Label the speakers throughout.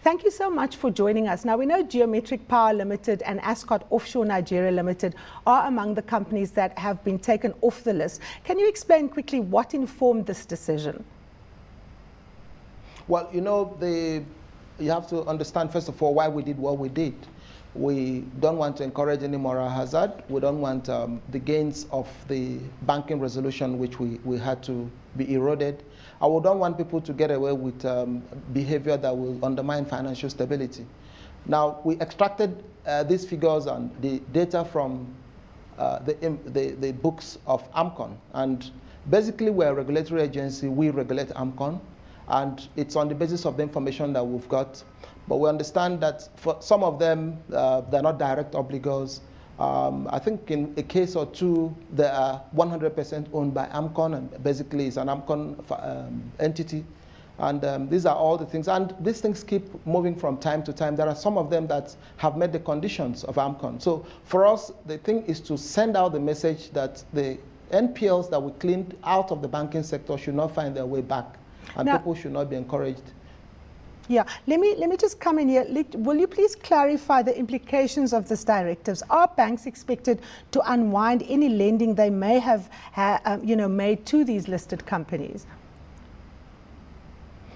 Speaker 1: Thank you so much for joining us. Now, we know Geometric Power Limited and Ascot Offshore Nigeria Limited are among the companies that have been taken off the list. Can you explain quickly what informed this decision?
Speaker 2: Well, you have to understand, first of all, why we did what we did. We don't want to encourage any moral hazard. We don't want the gains of the banking resolution, which we had to be eroded. And we don't want people to get away with behavior that will undermine financial stability. Now, we extracted these figures and the data from the books of AMCON. And basically, we're a regulatory agency. We regulate AMCON. And it's on the basis of the information that we've got. But we understand that for some of them, they're not direct obligors. I think in a case or two, they are 100% owned by AMCON, and basically it's an AMCON entity. And these are all the things. And these things keep moving from time to time. There are some of them that have met the conditions of AMCON. So for us, the thing is to send out the message that the NPLs that we cleaned out of the banking sector should not find their way back. And now, people should not be encouraged.
Speaker 1: Yeah, let me just come in here. Will you please clarify the implications of this directives? Are banks expected to unwind any lending they may have made to these listed companies?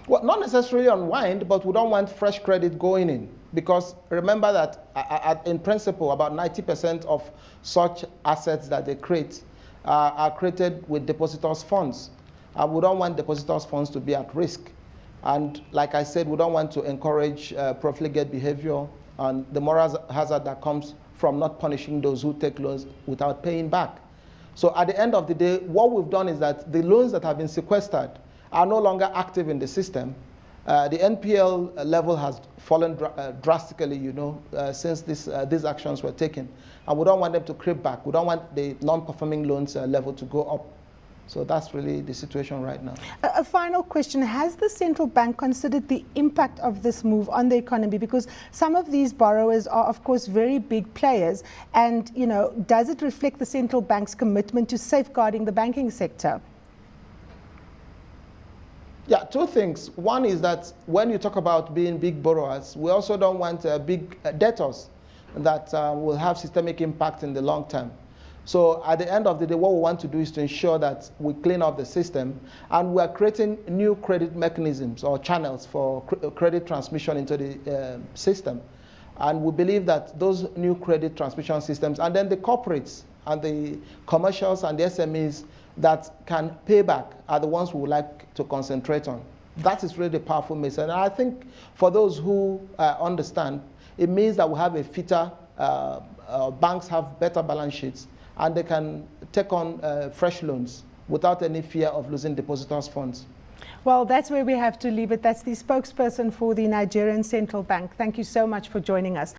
Speaker 2: Well, not necessarily unwind, but we don't want fresh credit going in. Because remember that in principle, about 90% of such assets that they create are created with depositors' funds. And we don't want depositors' funds to be at risk. And like I said, we don't want to encourage profligate behavior and the moral hazard that comes from not punishing those who take loans without paying back. So at the end of the day, what we've done is that the loans that have been sequestered are no longer active in the system. The NPL level has fallen drastically, since these actions were taken. And we don't want them to creep back. We don't want the non-performing loans level to go up. So that's really the situation right now.
Speaker 1: A final question. Has the central bank considered the impact of this move on the economy? Because some of these borrowers are, of course, very big players. And, does it reflect the central bank's commitment to safeguarding the banking sector?
Speaker 2: Yeah, two things. One is that when you talk about being big borrowers, we also don't want big debtors that will have systemic impact in the long term. So at the end of the day, what we want to do is to ensure that we clean up the system, and we are creating new credit mechanisms or channels for credit transmission into the system. And we believe that those new credit transmission systems, and then the corporates and the commercials and the SMEs that can pay back are the ones we would like to concentrate on. That is really a powerful message. And I think for those who understand, it means that we have a fitter, banks have better balance sheets, and they can take on fresh loans without any fear of losing depositors' funds.
Speaker 1: Well, that's where we have to leave it. That's the spokesperson for the Nigerian Central Bank. Thank you so much for joining us.